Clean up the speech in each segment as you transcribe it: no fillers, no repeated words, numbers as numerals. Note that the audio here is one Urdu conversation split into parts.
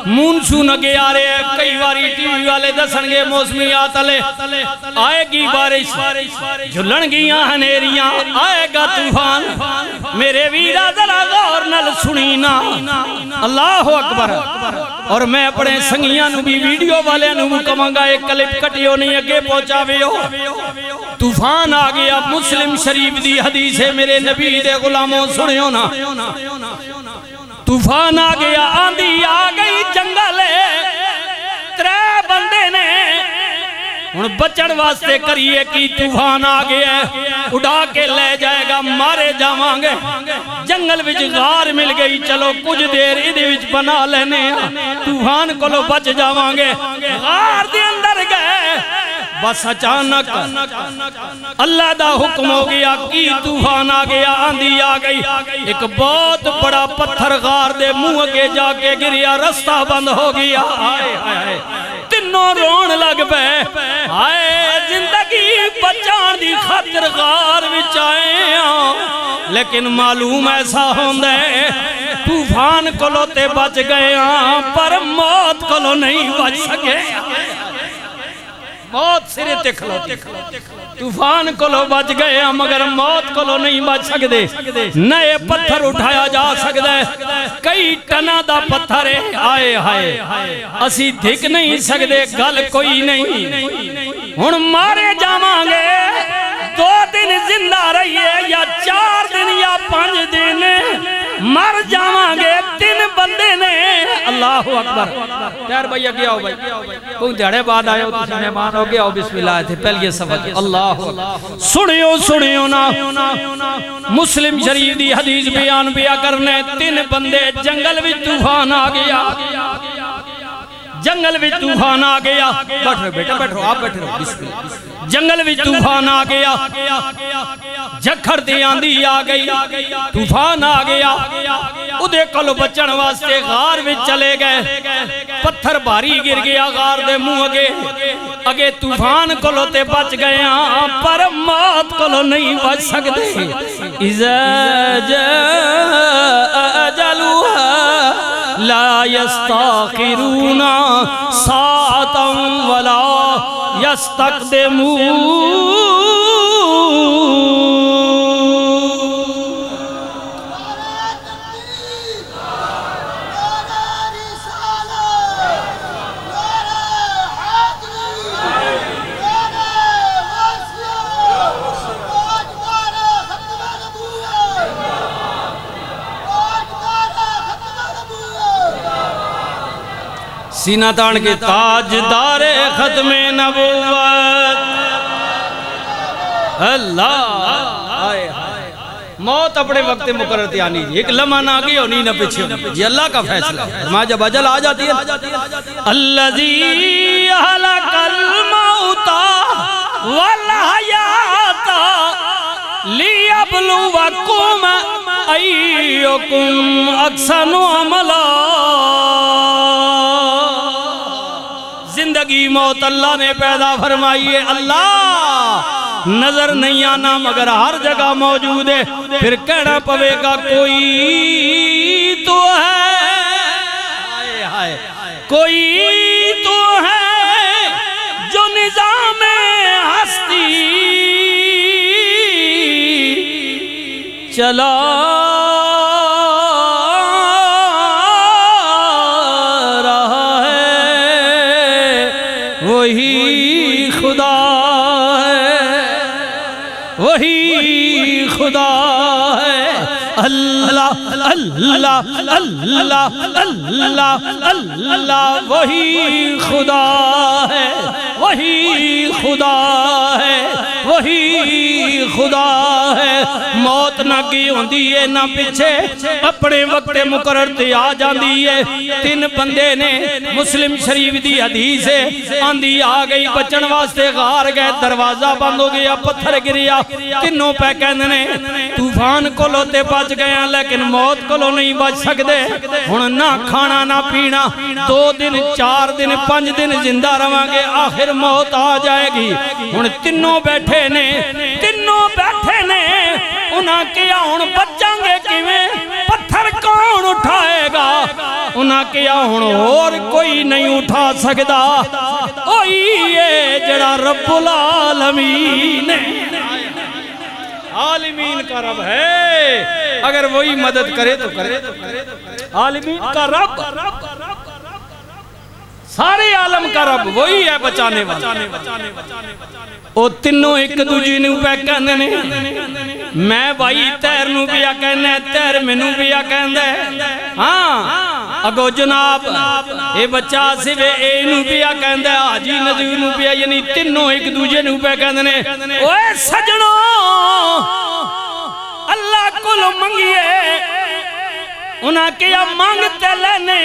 مونسون اگے آ رہے ہیں کئی واری ٹی وی والے دسنگے موسمیات آئے گی بارش جھلن گیاں ہنیریاں آئے گا طوفان میرے ویرہ ذرا غور نل سنینا اللہ اکبر اور میں اپنے سنگیاں نو بھی ویڈیو والے نو کمانگا ایک کلپ کٹیو نہیں اگے پہنچا ویو طوفان آ گیا مسلم شریف دی حدیث ہے میرے نبی دے غلاموں سنیو نا طوفان آ گیا آندھی آ گئی جنگل ترے بندے نے ان بچڑ واسطے کریے کی طوفان آ گیا اڑا کے لے جائے گا مارے جاوانگے جنگل وچ غار مل گئی چلو کچھ دیر ادھے وچ بنا لینے طوفان کو لو بچ جاوانگے غار دے اندر گئے بس اچانک اللہ دا حکم ہو گیا کی طوفان آ گیا آندھی آ گئی ایک بہت بڑا پتھر غار دے منہ کے جا کے گریا رستہ بند ہو گیا تینوں رون لگ پے آئے زندگی بچان دی خاطر غار وچ آئے لیکن معلوم ایسا ہوندے طوفان کولو تے بچ گئے پر موت کولو نہیں بچ سکے موت سرے تکھلو طوفان کو لو بچ گئے مگر موت کو لو نہیں بچ سکتے نئے پتھر اٹھایا جا سکتا ہے کئی ٹنا دا پتھر آئے ہائے اسی دھک نہیں سکتے گل کوئی نہیں ہن مارے جاوانگے 2 دن زندہ رہیے یا 4 دن یا 5 دن مر جاوانگے 3 بندے نے اللہ اکبر پیار بھائی اگے آؤ بھائی کوئی دیڑے بعد آئے ہو تو مہمان ہو گیا ہو بسم اللہ تھے پہلے یہ سبق اللہ سنیو نا مسلم شریف دی حدیث بیان بیا کرنے 3 بندے جنگل بھی طوفان آ گیا جنگل بھی طوفان آ گیا بیٹھو بیٹا بیٹھو آپ بیٹھے رہو بسم اللہ جنگل بھی طوفان آ گیا جکھڑ دی آندھی آ گئی طوفان آ گیا ادھے کلو بچن واسطے غار بھی چلے گئے پتھر بھاری گر گیا غار دے منہ اگے طوفان کلو تے بچ گئے پر موت کلو نہیں بچ سکتے اذا جاء اجلها لا يستاخرون ساعتا ولا يستقدمون سینہ تان کے تاجدار ختم نبوت اللہ موت اپنے وقت مقرر تھی آنی ایک لمحہ نہ آگے ہونی نہ پیچھے ہونی یہ اللہ کا فیصلہ ہے فرمایا جب اجل آ جاتی ہے الذی احلق الموت والحیات لیبلوکم ایکم احسن عملا زندگی موت اللہ نے پیدا فرمائی ہے اللہ نظر نہیں آنا مگر ہر جگہ موجود ہے پھر کہنا پوے گا کوئی تو ہے کوئی تو ہے جو نظام ہستی چلا وہی خدا ہے اللہ اللہ اللہ اللہ اللہ وہی خدا ہے وہی خدا ہے وہی خدا ہے موت نہ کی ہوندی ہے نہ پیچھے اپنے وقت مقرر تے آ جاندی ہے 3 بندے نے مسلم شریف دی حدیث ہے آندھی آ گئی بچن واسطے غار گئے دروازہ بند ہو گیا پتھر گریا تینوں پہ کہنے نے طوفان کو لوتے بچ گئے لیکن موت کو لو نہیں بچ سکتے ہن نہ کھانا نہ پینا 2 دن 4 دن 5 دن زندہ رہاں گے آخر موت آ جائے گی ہن تینوں بیٹھے نے انہاں کیا ہن بچاں گے کیویں پتھر کون اٹھائے گا انہاں کیا ہن اور کوئی نہیں اٹھا سکدا اوہی ہے جڑا رب العالمین ہے عالمین کا رب ہے اگر وہی مدد کرے تو کرے عالمین کا رب سارے عالم کا رب وہی ہے بچانے والا او تینوں ایک دوجی نو پہ کہندے نے میں بھائی تیر نو پیا کہنا ہے تیر مینوں پیا کہندا ہے ہاں اگو جناب اے بچہ سوے اے نو پیا کہندا ہے حاجی نذیر نو پیا یعنی تینوں ایک دوجے نو پہ کہندے نے اوے سجنوں اللہ کولوں منگیے انہاں کیا مانگتے لینے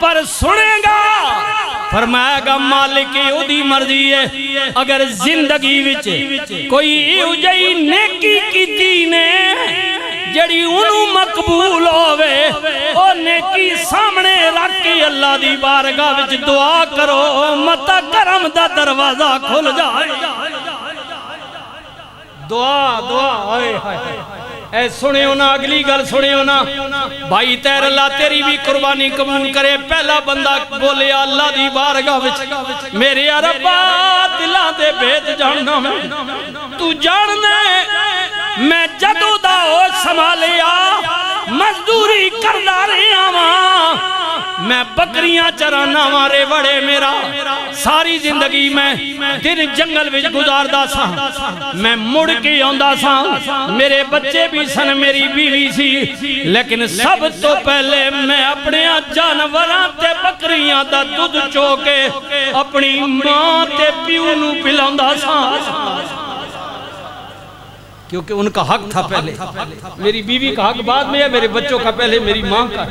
پر سنے گا فرمائے گا مالک اودی مرضی ہے اگر زندگی وچ کوئی اجئی نیکی کیتی نے جڑی انہوں مقبول ہوئے او نیکی سامنے رکھ کے اللہ دی بارگاہ وچ دعا کرو متا کرم دا دروازہ کھل جائے دعا آئے اے سنے ہونا اگلی گل سنے ہونا بھائی تیر اللہ تیری بھی قربانی قبول کرے پہلا بندہ بولے اللہ دی بارگاہ وچ میرے ربا دلان دے بیت جاننا تو جاننا میں جدو دا ہو سنبھالیا مزدوری کردہ رہا ماں میں بکریاں چرانا مارے بڑے میرا ساری زندگی میں دن جنگل وچ گزاردہ سا میں مڑ کے آندہ سا میرے بچے بھی سن میری بیوی سی لیکن سب تو پہلے میں اپنے جانوراں تے بکریاں دا دودھ چوکے اپنی ماں تے پیو نو پلاندہ سا کیونکہ ان کا حق تھا پہلے میری بیوی کا حق بعد میں ہے میرے بچوں کا پہلے میری ماں کا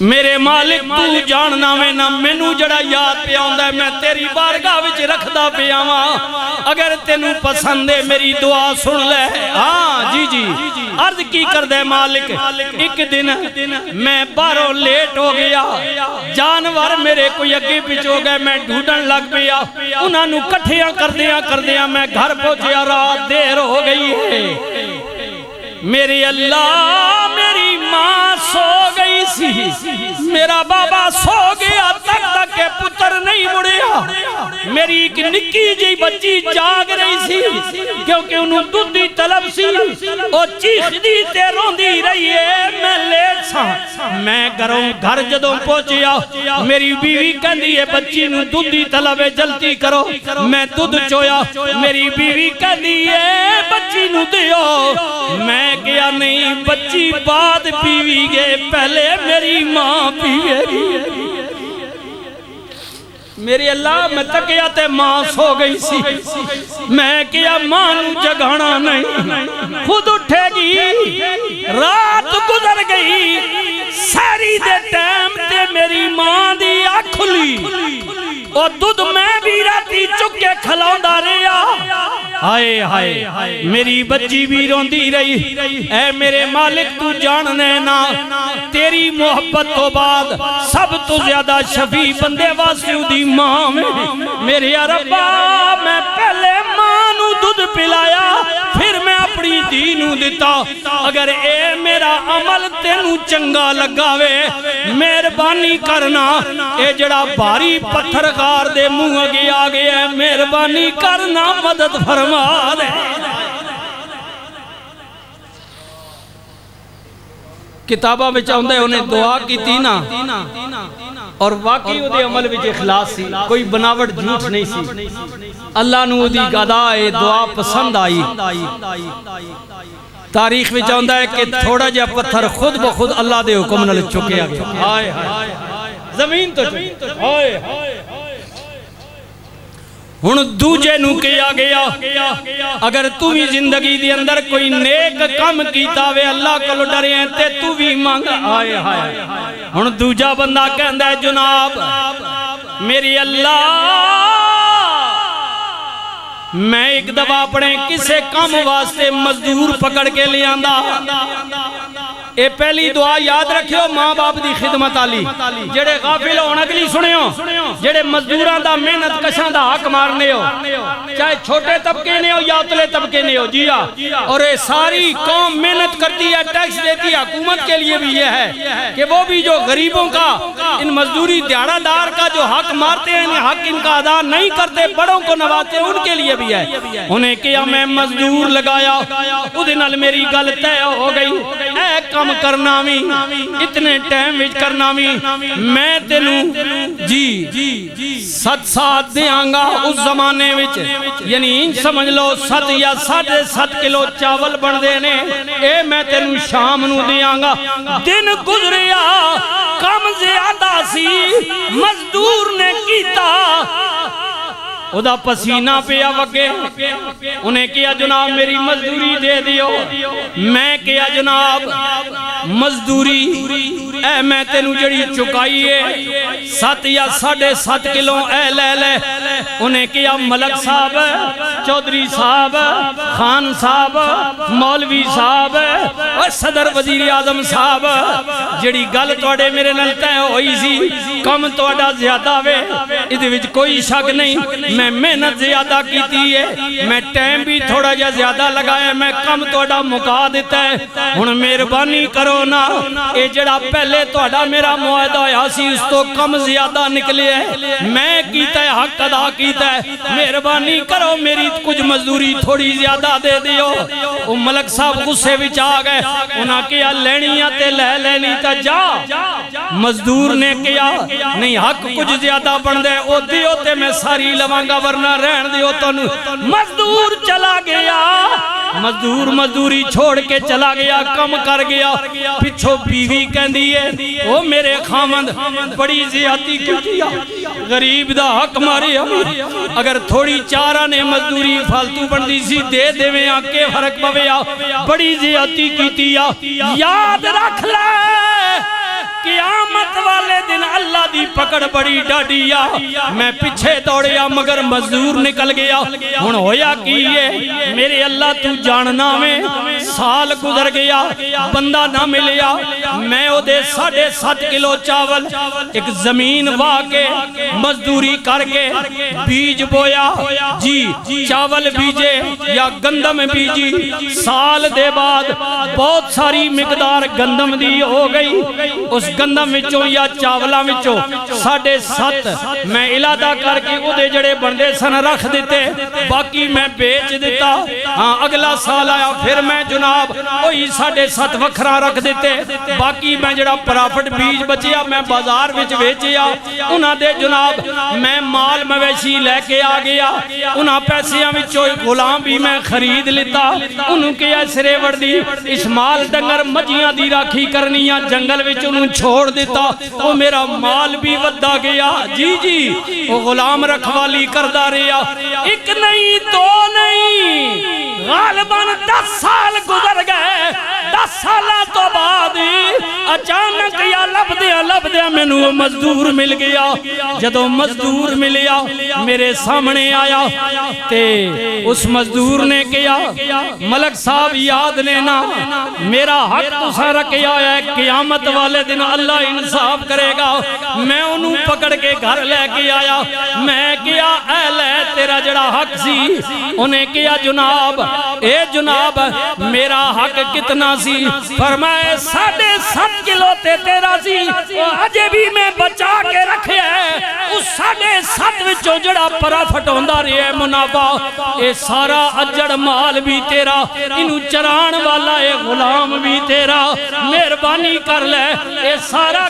میرے مالک تو جاننا میں نہ مینوں جڑا یاد پہ آندا ہے میں تیری بارگاہ وچ رکھدا پیا ہاں اگر تینوں پسند ہے میری دعا سن لے ہاں جی عرض کی کردے مالک ایک دن میں باہروں لیٹ ہو گیا جانور میرے کوئی اگے پیچھے ہو گئے میں ڈھونڈن لگ پیا انہاں نوں کٹھیاں کردیاں میں گھر پہنچیا رات دیر ہو گئی ہے میری اللہ میری ماں سو گئی سی میرا بابا سو گیا تک کہ پتر نہیں مڑیا میری ایک نکی جی بچی جاگ رہی سی کیونکہ انہوں دودھی طلب سی اور چیخ دی تے روندی رہی ہے میں لیٹ سا میں گھر جدوں پہنچیا میری بیوی کہندی ہے بچی نوں دودھی طلب ہے جلدی کرو میں دودھ چویا میری بیوی کہندی ہے بچی نوں دیو میں کیا نہیں بچی بعد پیوی گے پہلے میری ماں پیوے گی میری اللہ میں تکیا تے ماں سو گئی سی میں کیا ماں نو جگانا نہیں خود اٹھے گی رات گزر گئی ساری دے ٹائم تے میری ماں دی آکھلی اور دودھ میں بھی راتی چکے کھلاؤں رہا ہائے میری بچی بھی روندی رہی اے میرے مالک تو جاننے نا تیری محبت تو بعد سب تو زیادہ شفیع بندے واسطے دی ماں میں میرے ربا میں پہلے ماں نو دودھ پلایا پھر میں اپنی دینوں دیتا اگر اے میرا عمل تینوں چنگا لگاوے مہربانی کرنا اے جڑا بھاری پتھر غار دے منہ اگے آگے ہے مہربانی کرنا مدد فرما دے کتابہ میں چاہتا ہے انہیں دعا کی تینا اور واقعی وہ دے عمل وچ اخلاص سی کوئی بناوٹ جھوٹ نہیں سی اللہ نو دی گدائے دعا پسند آئی تاریخ میں چاہتا ہے کہ تھوڑا جا پتھر خود بخود اللہ دے حکم نل چکے آگے زمین تو چکے ہن دوجے نو کیا گیا اگر تو بھی زندگی دی اندر کوئی نیک کم کیتا وے اللہ کو ڈرے ہیں تے تو بھی مانگ آئے ہن دوجا بندہ کہندا ہے جناب میری اللہ میں ایک دفعہ اپنے کسے کام واسطے مزدور پکڑ کے لے آندا اے پہلی دعا یاد رکھیو ماں باپ دی خدمت آلی جڑے غافل ہون اگلی سنیو جڑے مزدوران دا محنت کشاں دا حق مارنے ہو چاہے چھوٹے طبقے نے ہو یا اتلے طبقے نے ہو جی ہاں اور اے ساری قوم محنت کرتی ہے ٹیکس دیتی ہے حکومت کے لیے بھی یہ ہے کہ وہ بھی جو غریبوں کا ان مزدوری دیہڑا دار کا جو حق مارتے ہیں حق ان کا ادا نہیں کرتے بڑوں کو نواتے ان کے لیے بھی ہے انہیں کیا میں مزدور لگایا ادھے نال میری گل طے ہو گئی اے کم کرنا بھی اتنے ٹائم وچ کرنا بھی میں تینوں جی 7 ساتھ دیاں گا اس زمانے وچ یعنی سمجھ لو 7 یا 7.5 کلو چاول بن دینے اے میں تینوں شام نو دیاں گا دن گزریا کم زیادہ سی مزدور نے کیتا ادا پسینہ پہ آوگے انہیں کیا جناب میری مزدوری دے دیو میں کیا جناب مزدوری اے میں تینوں جڑی چکائیے 7 یا 7.5 کلو اے لے لے انہیں کیا ملک صاحب چودھری صاحب خان صاحب مولوی صاحب اور صدر وزیر اعظم صاحب جڑی گل توڑے میرے نلتا ہے ہوئی سی کم توڑا زیادہ وے ادھے وچ کوئی شک نہیں میں محنت زیادہ کیتی ہے میں ٹائم بھی تھوڑا جا زیادہ لگایا میں کم توڑا مکا دیتا ہے ہن مہربانی کرو نا اے جڑا پہلے توڑا میرا معاہدہ ہویا سی اس تو کم زیادہ نکلے ہے میں کیتا ہے حق ادا کیتا ہے مہربانی کرو میری کچھ مزدوری تھوڑی زیادہ دے دیو وہ ملک صاحب غصے وچ آ گئے انہاں کیا لینیاں تے لے لینی تا جا مزدور نے کیا نہیں حق کچھ زیادہ بن دے او دیو تے میں ساری لوانگا ورنہ رہن دیو تنو مزدور چلا گیا مزدوری چھوڑ کے چلا گیا کم کر گیا پچھو بیوی کہن دیئے او میرے خامند بڑی زیادتی کیا غریب دا حق مارے اگر تھوڑی چارہ نے مزدوری فالتو بندی سی دے دے میں آکے فرق پویا بڑی زیادتی کیتیا یاد رکھ لے قیامت والے دن اللہ دی پکڑ بڑی ڈاڈیا میں پیچھے دوڑیا مگر مزدور نکل گیا ہن ہویا کی یہ میرے اللہ تو جاننا میں سال گزر گیا بندہ نہ ملیا میں او دے 7.5 کلو چاول ایک زمین واقع مزدوری کر کے بیج بویا جی چاول بیجے یا گندم بیجی سال دے بعد بہت ساری مقدار گندم دی ہو گئی اس گندم وچوں یا چاولاں وچوں 7.5 میں علادہ کر کے او دے جڑے بندے سن رکھ دیتے باقی میں بیچ دیتا ہاں اگلا سال آیا پھر میں جناب وہی 7.5 وکھرا رکھ دیتے باقی میں جڑا پرافٹ بیج بچیا میں بازار وچ بیچیا انہاں دے جناب میں مال مویشی لے کے آ گیا انہاں پیسیاں وچوں غلام بھی میں خرید لیتا انہوں کے سرے وردی اس مال ڈنگر مجیاں دی راکھی کرنیاں جنگل وچ انہوں چھوڑ دیتا وہ میرا مال بھی ودہ گیا جی وہ غلام رکھوالی کردہ رہا ایک نہیں دو نہیں غالباً 10 سال گزر گئے 10 سالہ تو بعد اچانک یا لب دیا میں نو مزدور مل گیا جدو مزدور ملیا میرے سامنے آیا تے اس مزدور نے کیا ملک صاحب یاد لینا میرا حق تو سارا کیا ہے قیامت والے دن اللہ انصاف کرے گا میں انہوں پکڑ کے گھر لے کے آیا میں کیا اہل ہے تیرا جڑا حق سی انہیں کیا جناب اے جناب میرا حق کتنا سی فرمائے 7.5 کلو تے تیرا سی اجے بھی میں بچا کے رکھے ہے اس 7.5 وچوں جڑا پرافٹ ہوندہ رہے ہے منافع اے سارا اجڑ مال بھی تیرا انہوں چران والا اے غلام بھی تیرا مہربانی کر لے اے سارا